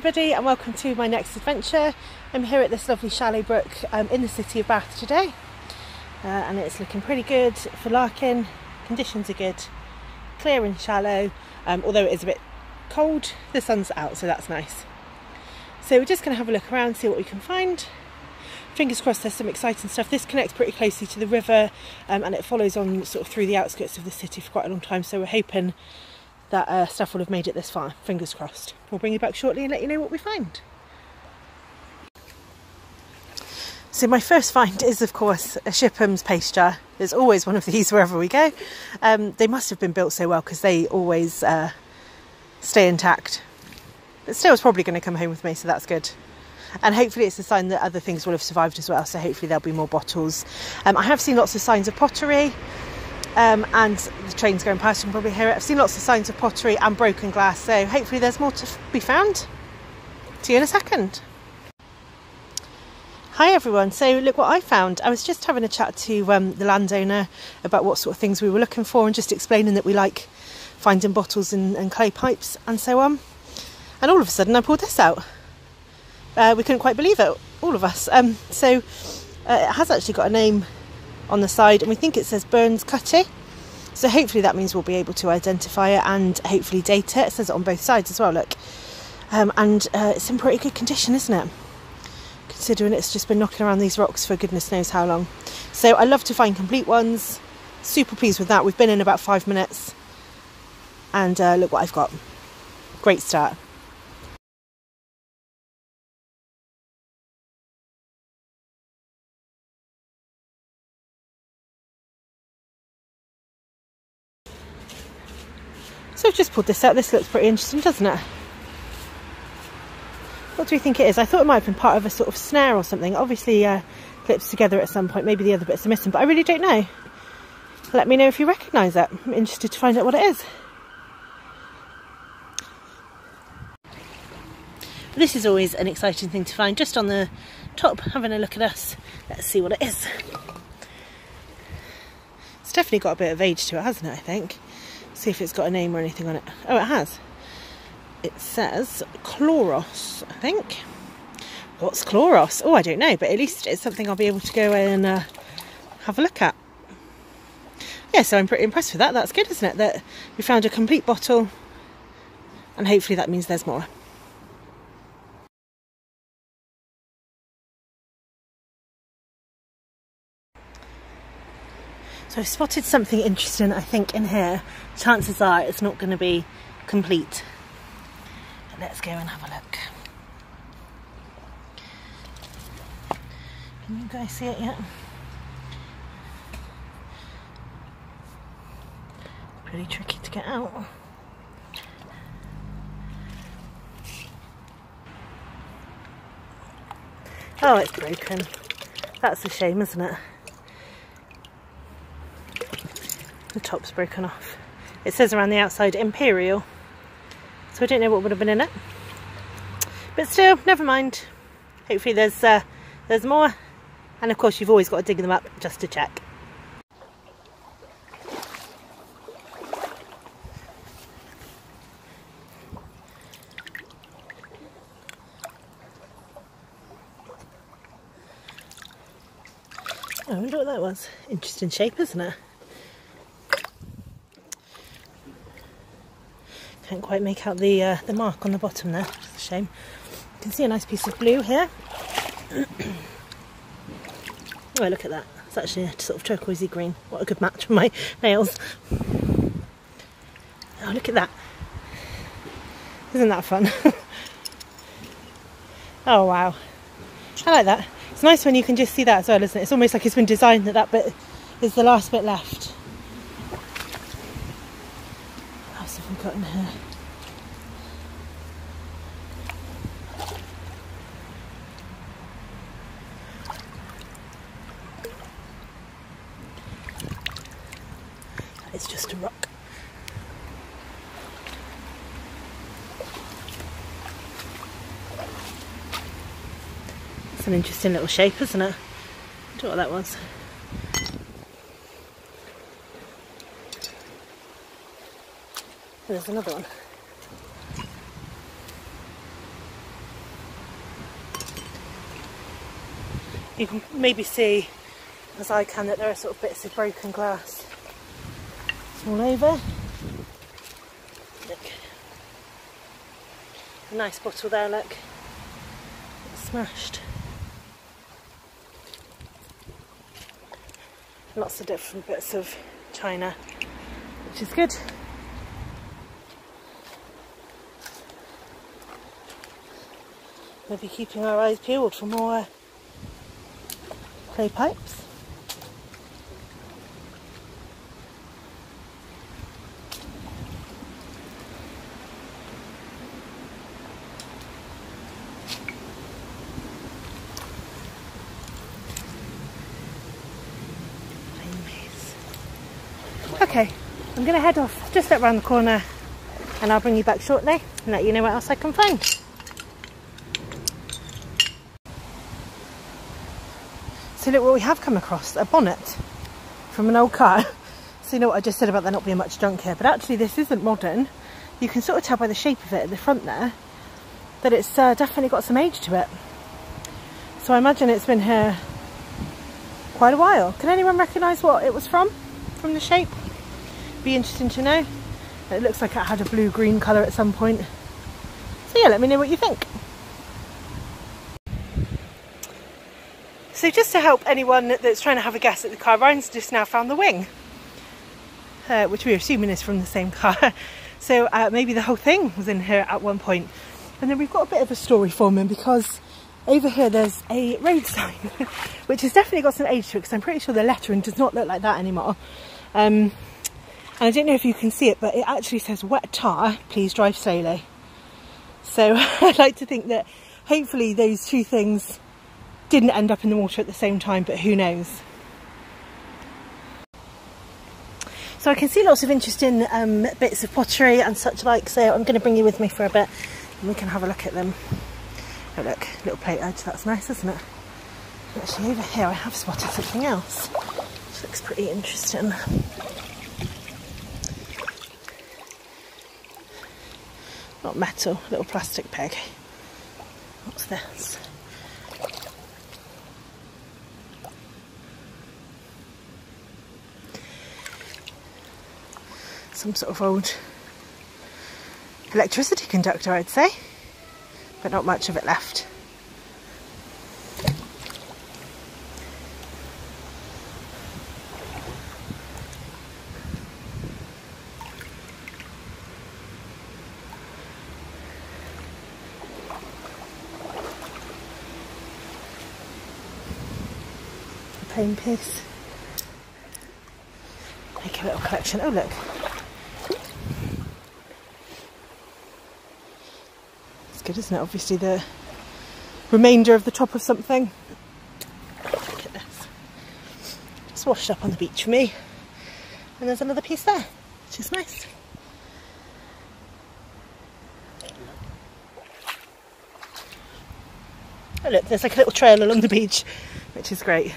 everybody and welcome to my next adventure. I'm here at this lovely shallow brook in the city of Bath today, and it's looking pretty good for larking. Conditions are good, clear and shallow, although it is a bit cold. The sun's out, so that's nice. So we're just going to have a look around, see what we can find. Fingers crossed there's some exciting stuff. This connects pretty closely to the river, and it follows on sort of through the outskirts of the city for quite a long time, so we're hoping that stuff will have made it this far. Fingers crossed. We'll bring you back shortly and let you know what we find. So my first find is of course a Shipham's paste jar. There's always one of these wherever we go. They must have been built so well because they always stay intact. But still, it's probably going to come home with me, so that's good. And hopefully it's a sign that other things will have survived as well, so hopefully there'll be more bottles. I have seen lots of signs of pottery, and the train's going past, you can probably hear it. I've seen lots of signs of pottery and broken glass, so hopefully there's more to be found. See you in a second. Hi everyone, so look what I found. I was just having a chat to the landowner about what sort of things we were looking for, and just explaining that we like finding bottles and clay pipes and so on. And all of a sudden I pulled this out. We couldn't quite believe it, all of us. So it has actually got a name on the side, and we think it says Burns Cutty. So hopefully that means we'll be able to identify it and hopefully date it. It says it on both sides as well, look. And it's in pretty good condition, isn't it? Considering it's just been knocking around these rocks for goodness knows how long. So I love to find complete ones. Super pleased with that. We've been in about 5 minutes. And look what I've got. Great start. So I've just pulled this out. This looks pretty interesting, doesn't it? What do we think it is? I thought it might have been part of a sort of snare or something. Obviously clips together at some point. Maybe the other bits are missing, but I really don't know. Let me know if you recognise it. I'm interested to find out what it is. This is always an exciting thing to find. Just on the top, having a look at us. Let's see what it is. It's definitely got a bit of age to it, hasn't it, I think? See if it's got a name or anything on it. Oh, it has. It says Chloros, I think. What's Chloros? Oh, I don't know, but at least it's something I'll be able to go and have a look at. Yeah, so I'm pretty impressed with that. That's good, isn't it? That we found a complete bottle, and hopefully that means there's more. So I've spotted something interesting, I think, in here. Chances are it's not going to be complete. But let's go and have a look. Can you guys see it yet? Pretty tricky to get out. Oh, it's broken. That's a shame, isn't it? The top's broken off. It says around the outside Imperial, so I don't know what would have been in it, but still, never mind. Hopefully there's more, and of course you've always got to dig them up just to check. I wonder what that was. Interesting shape, isn't it? Can't quite make out the mark on the bottom there. It's a shame. You can see a nice piece of blue here. Oh, look at that. It's actually a sort of turquoisey green. What a good match for my nails. Oh, look at that. Isn't that fun? Oh, wow. I like that. It's nice when you can just see that as well, isn't it? It's almost like it's been designed that that bit is the last bit left. What else have we got in here? It's just a rock. It's an interesting little shape, isn't it? I don't know what that was. There's another one. You can maybe see, as I can, that there are sort of bits of broken glass all over. Look. A nice bottle there, look. It's smashed. Lots of different bits of china, which is good. We'll be keeping our eyes peeled for more clay pipes. Okay, I'm going to head off just up round the corner and I'll bring you back shortly and let you know what else I can find. So look what we have come across, a bonnet from an old car. So you know what I just said about there not being much junk here, but actually this isn't modern. You can sort of tell by the shape of it at the front there that it's definitely got some age to it. So I imagine it's been here quite a while. Can anyone recognise what it was from the shape? Be interesting to know. It looks like it had a blue-green colour at some point. So yeah, let me know what you think. So just to help anyone that's trying to have a guess at the car, Ryan's just now found the wing, which we're assuming is from the same car. So maybe the whole thing was in here at one point. And then we've got a bit of a story forming because over here there's a road sign, which has definitely got some age to it because I'm pretty sure the lettering does not look like that anymore. And I don't know if you can see it, but it actually says wet tar, please drive slowly. So I'd like to think that hopefully those two things didn't end up in the water at the same time, but who knows. So I can see lots of interesting bits of pottery and such like, so I'm going to bring you with me for a bit and we can have a look at them. Oh look, little plate edge, that's nice, isn't it? Actually over here I have spotted something else, which looks pretty interesting. Not metal, little plastic peg. What's this? Some sort of old electricity conductor, I'd say, but not much of it left. A plain piece. Make a little collection. Oh look. Good, isn't it? Obviously the remainder of the top of something. Look at this. Just washed up on the beach for me. And there's another piece there, which is nice. Oh look, there's like a little trail along the beach, which is great.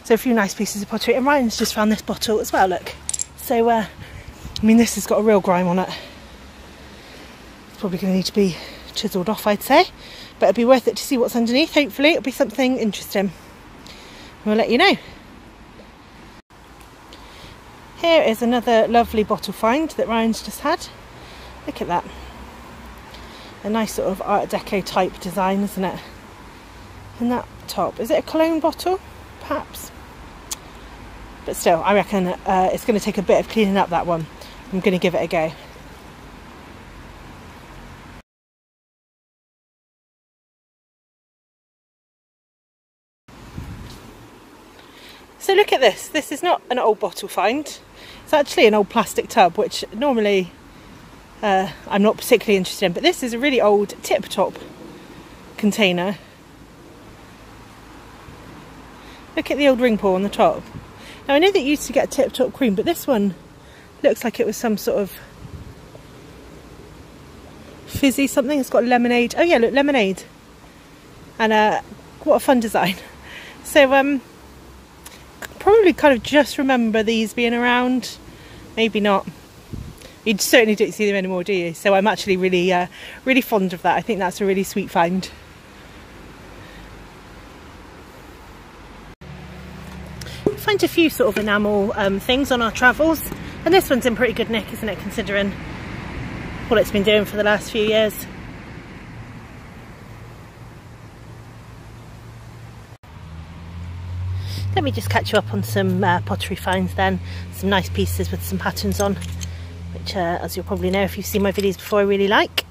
So a few nice pieces of pottery. And Ryan's just found this bottle as well, look. So, I mean, this has got a real grime on it. Probably going to need to be chiselled off, I'd say, but it'd be worth it to see what's underneath. Hopefully it'll be something interesting. We'll let you know. Here is another lovely bottle find that Ryan's just had. Look at that. A nice sort of Art Deco type design, isn't it? And that top, is it a cologne bottle? Perhaps. But still, I reckon it's going to take a bit of cleaning up, that one. I'm going to give it a go. So look at this. This is not an old bottle find. It's actually an old plastic tub, which normally I'm not particularly interested in. But this is a really old tip-top container. Look at the old ring pull on the top. Now I know that you used to get a tip-top cream, but this one looks like it was some sort of fizzy something. It's got lemonade. Oh yeah, look, lemonade. And what a fun design. So probably kind of just remember these being around, maybe not. You certainly don't see them anymore, do you? So I'm actually really fond of that. I think that's a really sweet find. find a few sort of enamel things on our travels, and this one's in pretty good nick, isn't it, considering what it's been doing for the last few years. Let me just catch you up on some pottery finds then, some nice pieces with some patterns on, which as you'll probably know if you've seen my videos before, I really like.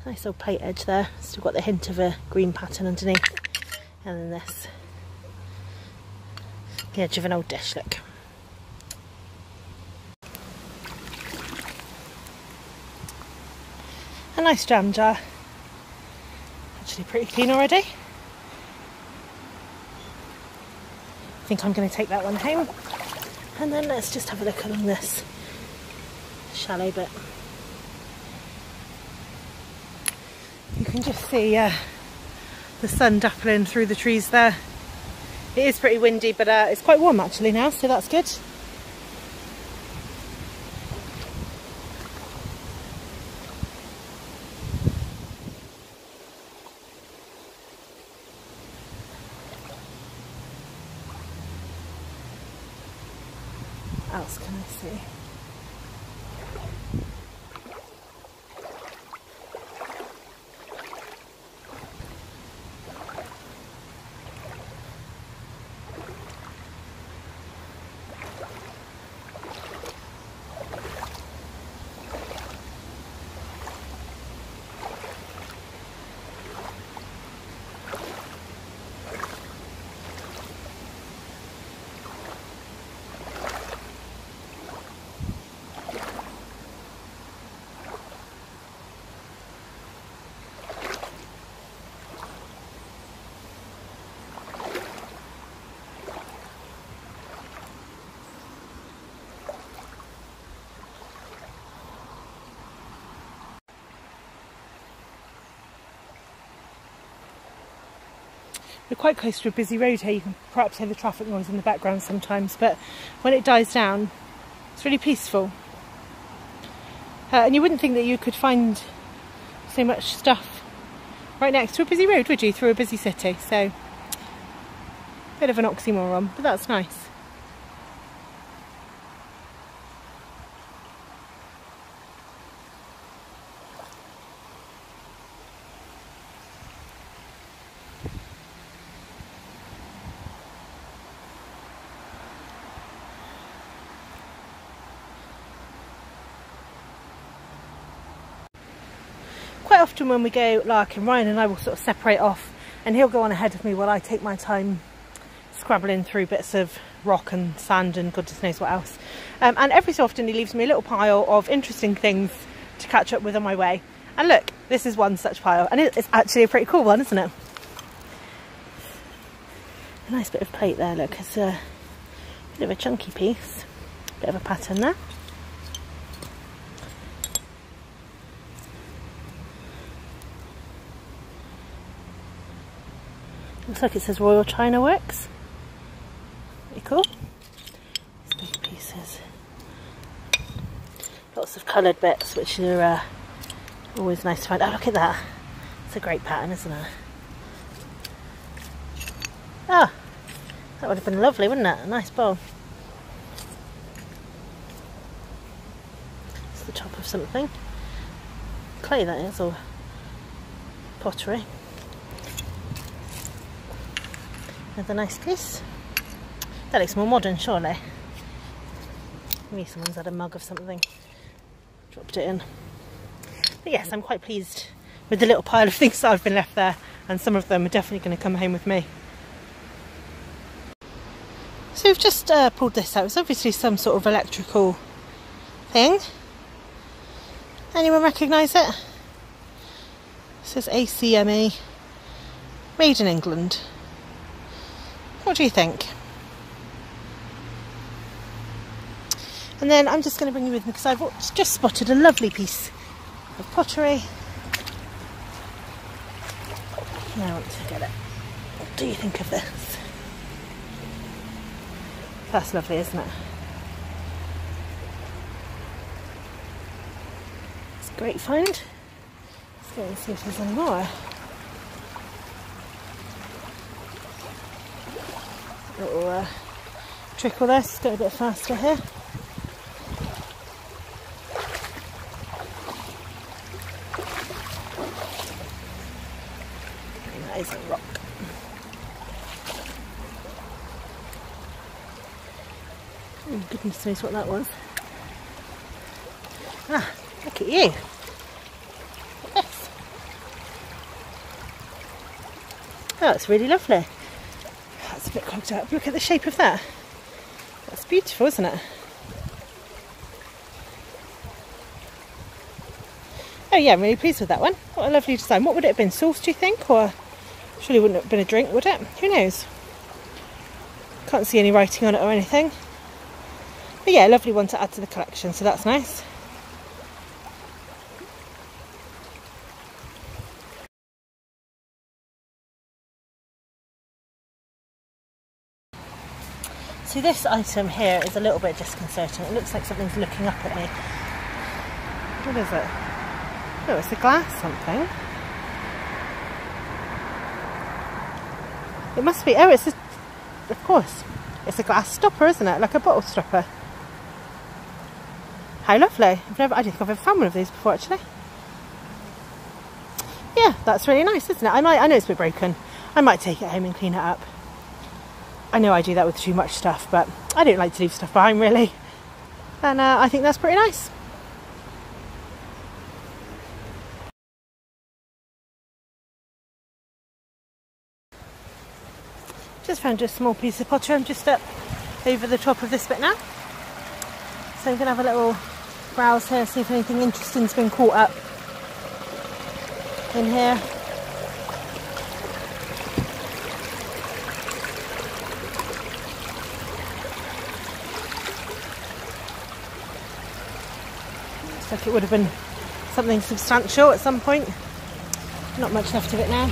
Nice old plate edge there, still got the hint of a green pattern underneath, and then this, the edge of an old dish, look. A nice jam jar, actually pretty clean already. I think I'm going to take that one home, and then let's just have a look along this shallow bit. You can just see the sun dappling through the trees there. It is pretty windy, but it's quite warm actually now, so that's good. What else can I see? We're quite close to a busy road here. You can perhaps hear the traffic noise in the background sometimes, but when it dies down, it's really peaceful. And you wouldn't think that you could find so much stuff right next to a busy road, would you, through a busy city? So, bit of an oxymoron, but that's nice. Quite often when we go larking, Ryan and I will sort of separate off, and he'll go on ahead of me while I take my time scrabbling through bits of rock and sand and goodness knows what else. And every so often he leaves me a little pile of interesting things to catch up with on my way. And look, this is one such pile, and it's actually a pretty cool one, isn't it? A nice bit of plate there, look, it's a bit of a chunky piece, bit of a pattern there. Looks like it says Royal China Works. Pretty cool. These big pieces. Lots of coloured bits, which are always nice to find. Oh, look at that. It's a great pattern, isn't it? Ah, that would have been lovely, wouldn't it? A nice bowl. It's the top of something. Clay, that is, or pottery. Another nice piece. That looks more modern, surely. Maybe someone's had a mug of something, dropped it in. But yes, I'm quite pleased with the little pile of things that have been left there, and some of them are definitely going to come home with me. So we've just pulled this out. It's obviously some sort of electrical thing. Anyone recognise it? It says ACME, made in England. What do you think? And then I'm just going to bring you with me because I've just spotted a lovely piece of pottery. Now I want to get it. What do you think of this? That's lovely, isn't it? It's a great find. Let's go and see if there's any more. Little trickle this, let's go a bit faster here. And that is a rock. Oh, goodness knows what that was. Ah, look at you. Yes. Oh, it's really lovely. That's a bit clogged up. Look at the shape of that. That's beautiful, isn't it? Oh yeah, I'm really pleased with that one. What a lovely design. What would it have been? Sauce, do you think? Or surely wouldn't have been a drink, would it? Who knows? Can't see any writing on it or anything. But yeah, a lovely one to add to the collection, so that's nice. So this item here is a little bit disconcerting. It looks like something's looking up at me. What is it? Oh, it's a glass something. It must be, oh, it's a, of course, it's a glass stopper, isn't it? Like a bottle stopper. How lovely. I don't think I've ever found one of these before, actually. Yeah, that's really nice, isn't it? I know it's a bit broken. I might take it home and clean it up. I know I do that with too much stuff, but I don't like to leave stuff behind, really. And I think that's pretty nice. Just found a small piece of pottery. I'm just up over the top of this bit now. So I'm going to have a little browse here, see if anything interesting's been caught up in here. Looks like it would have been something substantial at some point. Not much left of it now.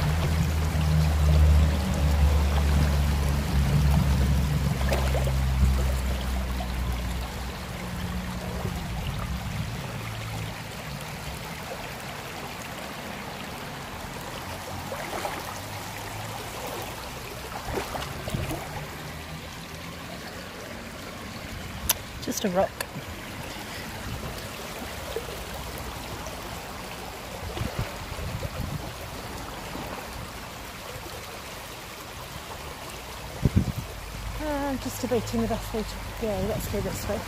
Just a rock. I'm just debating the best way to go. Let's go this way.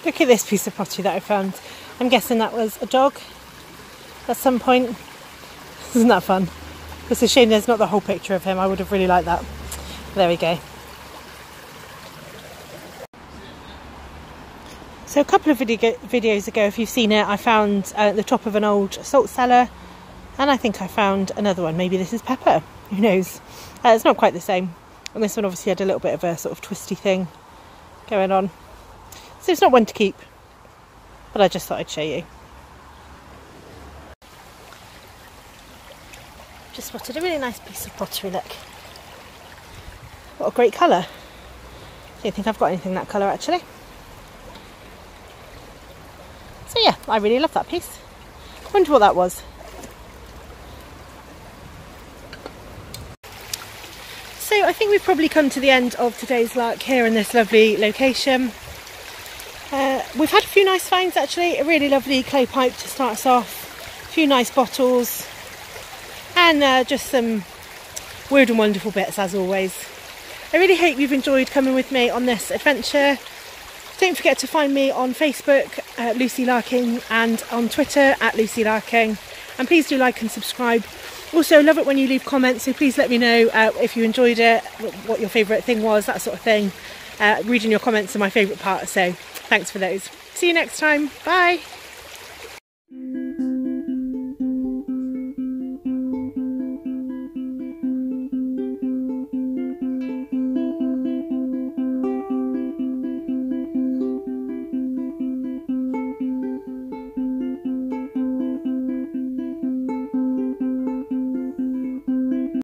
Look at this piece of pottery that I found. I'm guessing that was a dog at some point. Isn't that fun? It's a shame there's not the whole picture of him. I would have really liked that. There we go. So a couple of videos ago, if you've seen it, I found the top of an old salt cellar, and I think I found another one. Maybe this is Pepper. Who knows? It's not quite the same. And this one obviously had a little bit of a sort of twisty thing going on. So it's not one to keep, but I just thought I'd show you. Just spotted a really nice piece of pottery, look. What a great colour. I don't think I've got anything that colour actually. So yeah, I really love that piece. Wonder what that was. So I think we've probably come to the end of today's lark here in this lovely location. We've had a few nice finds actually, a really lovely clay pipe to start us off, a few nice bottles, and just some weird and wonderful bits as always. I really hope you've enjoyed coming with me on this adventure. Don't forget to find me on Facebook at Lucy Larking and on Twitter at Lucy Larking, and please do like and subscribe. Also, love it when you leave comments, so please let me know if you enjoyed it, what your favourite thing was, that sort of thing. Reading your comments are my favourite part, so thanks for those. See you next time. Bye.